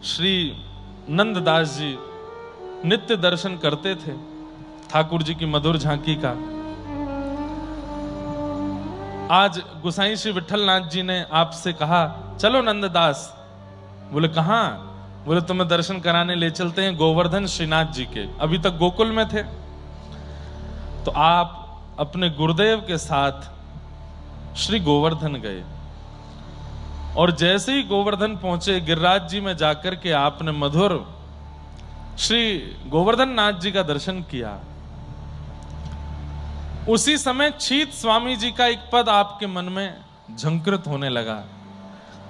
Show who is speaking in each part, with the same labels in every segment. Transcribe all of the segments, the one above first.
Speaker 1: श्री नंददास जी नित्य दर्शन करते थे ठाकुर जी की मधुर झांकी का। आज गोसाई श्री विठलनाथ जी ने आपसे कहा चलो नंददास। बोले कहां? बोले तुम्हें दर्शन कराने ले चलते हैं गोवर्धन श्रीनाथ जी के। अभी तक गोकुल में थे, तो आप अपने गुरुदेव के साथ श्री गोवर्धन गए और जैसे ही गोवर्धन पहुंचे गिरिराज जी में जाकर के आपने मधुर श्री गोवर्धन नाथ जी का दर्शन किया। उसी समय छीत स्वामी जी का एक पद आपके मन में झंकृत होने लगा।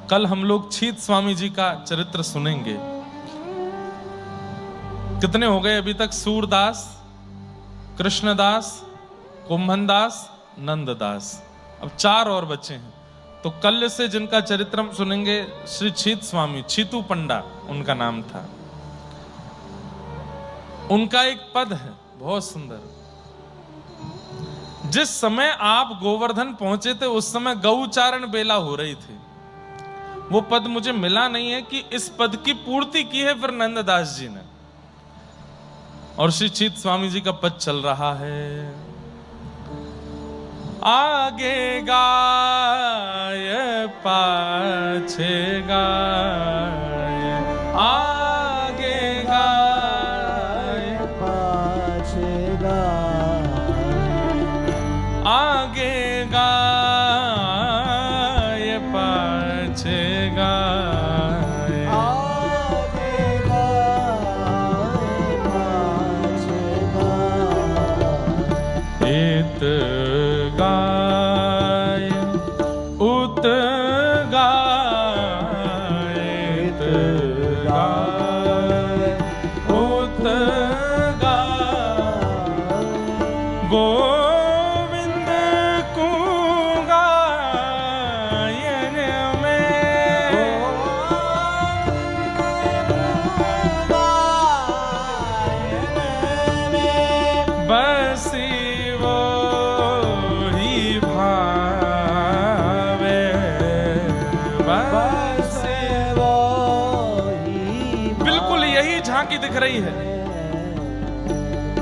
Speaker 1: कल हम लोग छीत स्वामी जी का चरित्र सुनेंगे। कितने हो गए अभी तक? सूरदास, कृष्णदास, कुंभनदास, नंददास, अब 4 और बचे हैं। तो कल से जिनका चरित्र हम सुनेंगे श्री छीत स्वामी, छीतू पंडा उनका नाम था। उनका एक पद है बहुत सुंदर। जिस समय आप गोवर्धन पहुंचे थे उस समय गौचारण बेला हो रही थी। वो पद मुझे मिला नहीं है कि इस पद की पूर्ति की है फिर नंददास जी ने। और श्री छीत स्वामी जी का पद चल रहा है। आगे गाय पाछे गाय, आगे गाय
Speaker 2: पाछे गाय,
Speaker 1: आगे गाय पाछे गाय,
Speaker 2: आगे गाय पाछे गाय।
Speaker 1: इत गाय उत गाय, इत गाय उत गाय, गोविंद को गायन में बसी वो ही भावे, बसी
Speaker 2: वो ही
Speaker 1: बिल्कुल यही झांकी दिख रही है।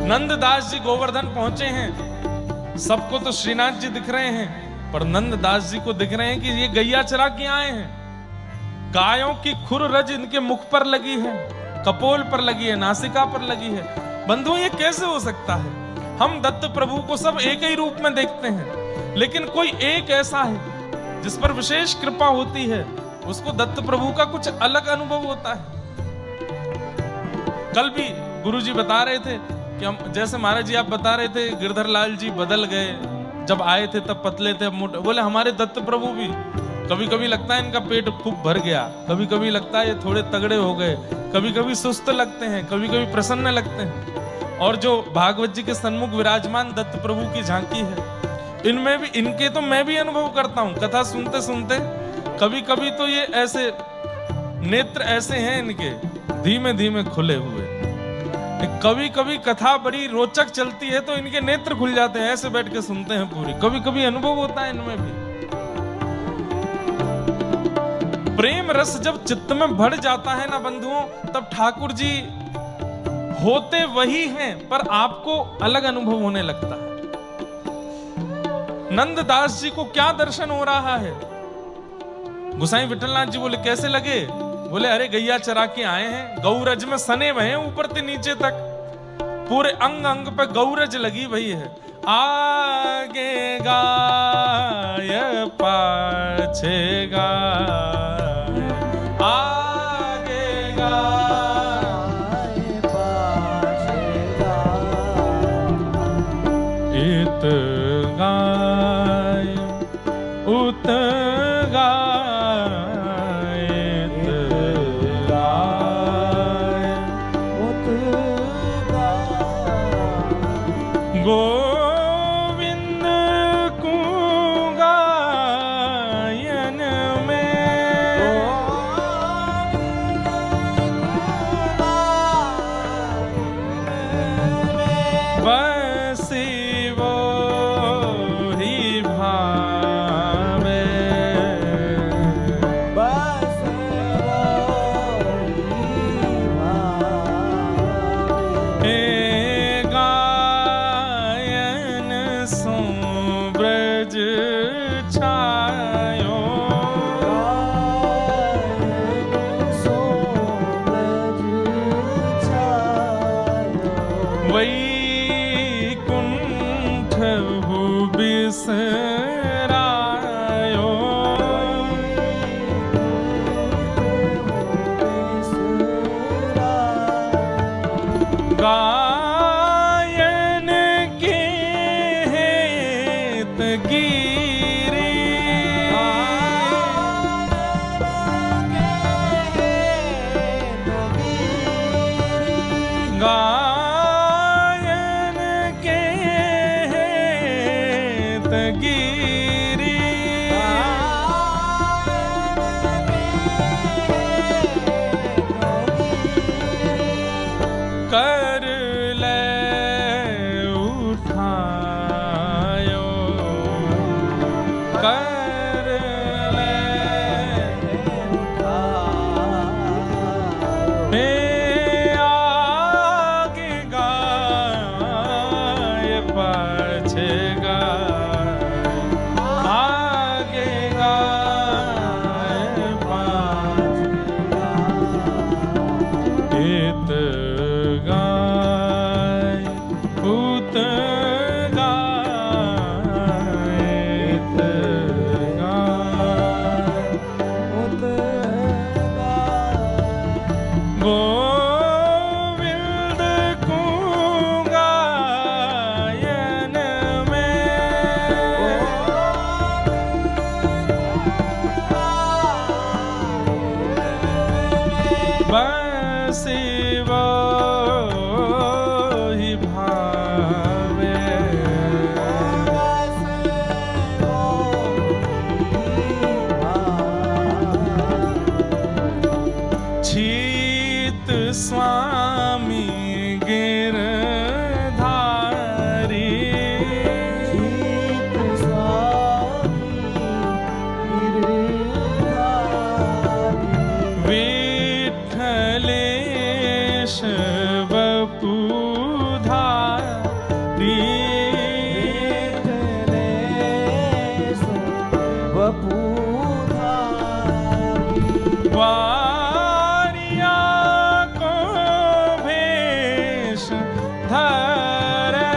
Speaker 1: नंददास जी गोवर्धन पहुंचे हैं, सबको तो श्रीनाथ जी दिख रहे हैं, पर नंददास जी को दिख रहे हैं कि ये गैया चरा के आए हैं। गायों की खुर रज इनके मुख पर लगी है, कपोल पर लगी है, नासिका पर लगी है। बंधु ये कैसे हो सकता है? हम दत्त प्रभु को सब एक ही रूप में देखते हैं, लेकिन कोई एक ऐसा है जिस पर विशेष कृपा होती है, उसको दत्त प्रभु का कुछ अलग अनुभव होता है। कल भी गुरुजी बता रहे थे कि हम, जैसे महाराज जी आप बता रहे थे गिरधर लाल जी बदल गए, जब आए थे तब पतले थे अब मोटे। बोले हमारे दत्त प्रभु भी कभी कभी लगता है इनका पेट खूब भर गया, कभी कभी लगता है ये थोड़े तगड़े हो गए, कभी कभी सुस्त लगते हैं, कभी कभी प्रसन्न लगते हैं। और जो भागवत जी के सन्मुख विराजमान दत्त प्रभु की झांकी है, इनमें भी, इनके तो मैं भी अनुभव करता हूं कथा सुनते सुनते। कभी कभी तो ये ऐसे नेत्र ऐसे हैं इनके धीमे धीमे खुले हुए। कभी कभी कथा बड़ी रोचक चलती है तो इनके नेत्र खुल जाते हैं, ऐसे बैठ के सुनते हैं पूरी। कभी कभी अनुभव होता है इनमें भी। प्रेम रस जब चित्त में भर जाता है ना बंधुओं, तब ठाकुर जी होते वही हैं पर आपको अलग अनुभव होने लगता है। नंददास जी को क्या दर्शन हो रहा है? गोसाई विठलनाथ जी बोले कैसे लगे? बोले अरे गैया चरा के आए हैं, गौरज में सने हुए हैं ऊपर से नीचे तक, पूरे अंग अंग पे गौरज लगी हुई है। आगे गाय पाछे गाय, आगे गाय
Speaker 2: पाछे गाय।
Speaker 1: इत गाय उत गाय, इत गाय
Speaker 2: उत गाय।
Speaker 1: गोविंद को गायन में गायन के हेत गिरी गायन के हेत गिरी कर ले उठायो कर ले हे आगे गाय पाछे गाय आगे गाय पाछे इत गाय उत गाय इत गाय गोविंद को गायन में बसी वो ही भावे छीत स्वामी गिरधारी विठलेश वपुधारी वारिया को भेष धरे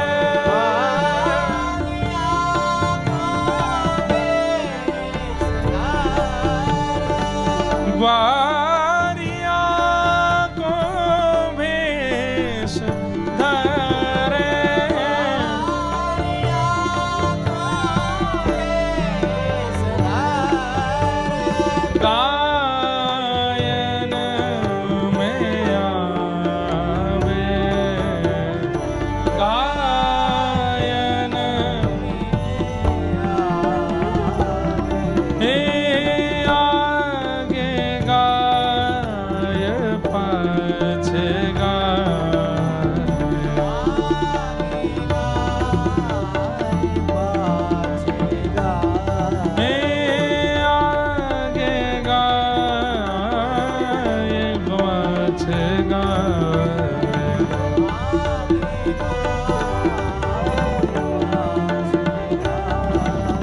Speaker 1: वारिया को भेष धरे गायन में आवे गायन हे आगे गाय पाछे गाय हे आगे गाय पाछे गाय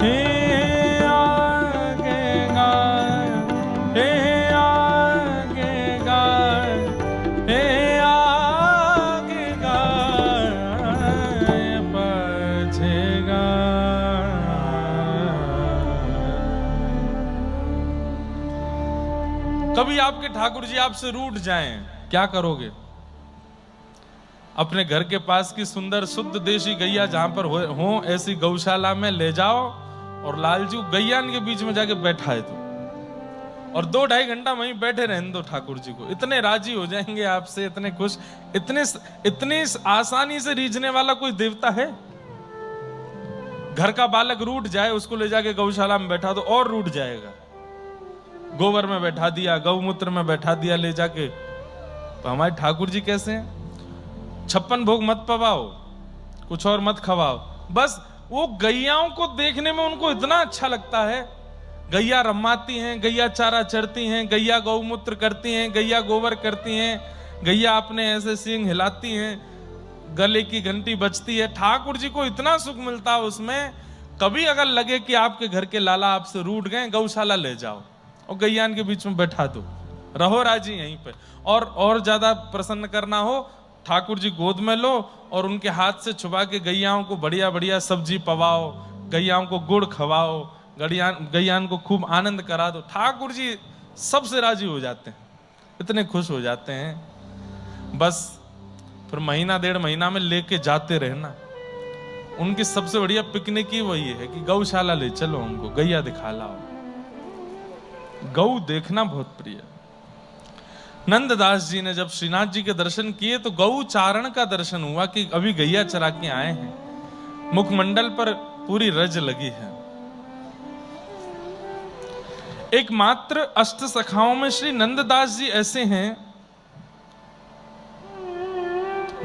Speaker 1: हे आगे गाय हे आगे गाय हे आगे गाय पाछे गाय। कभी आपके ठाकुर जी आपसे रूठ जाएं, क्या करोगे? अपने घर के पास की सुंदर शुद्ध देशी गैया जहां पर हो ऐसी गौशाला में ले जाओ और लालजू गैया के बीच में जाके बैठाए तो और 2-2.5 घंटा वहीं बैठे रहने दो ठाकुर जी को। इतने राजी हो जाएंगे आपसे, इतने खुश। इतनी आसानी से रीझने वाला कोई देवता है? घर का बालक रूठ जाए, उसको ले जाके गौशाला में बैठा दो और रूठ जाएगा। गोबर में बैठा दिया, गौमूत्र में बैठा दिया ले जाके। तो हमारे ठाकुर जी कैसे हैं? 56 भोग मत पवाओ, कुछ और मत खवाओ, बस वो गैयाओं को देखने में उनको इतना अच्छा लगता है। गैया रमाती हैं, गैया चारा चरती हैं, गैया गौमूत्र करती हैं, गैया गोबर करती हैं, गैया अपने ऐसे सींग हिलाती हैं, गले की घंटी बजती है। ठाकुर जी को इतना सुख मिलता है उसमें। कभी अगर लगे कि आपके घर के लाला आपसे रूठ गए, गौशाला ले जाओ और गैयान के बीच में बैठा दो, रहो राजी यहीं पे। और ज्यादा प्रसन्न करना हो, ठाकुर जी गोद में लो और उनके हाथ से छुपा के गैयाओं को बढ़िया बढ़िया सब्जी पवाओ, गैयाओं को गुड़ खवाओ, गैयान को खूब आनंद करा दो। ठाकुर जी सबसे राजी हो जाते हैं, इतने खुश हो जाते हैं। बस फिर महीना 1.5 महीना में लेके जाते रहना। उनकी सबसे बढ़िया पिकनिक ही वही है कि गौशाला ले चलो, हमको गैया दिखा लाओ। गौ देखना बहुत प्रिय। नंददास जी ने जब श्रीनाथ जी के दर्शन किए तो गौ चारण का दर्शन हुआ कि अभी गैया चरा के आए हैं। मुखमंडल पर पूरी रज लगी है। एकमात्र अष्ट सखाओं में श्री नंददास जी ऐसे हैं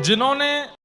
Speaker 1: जिन्होंने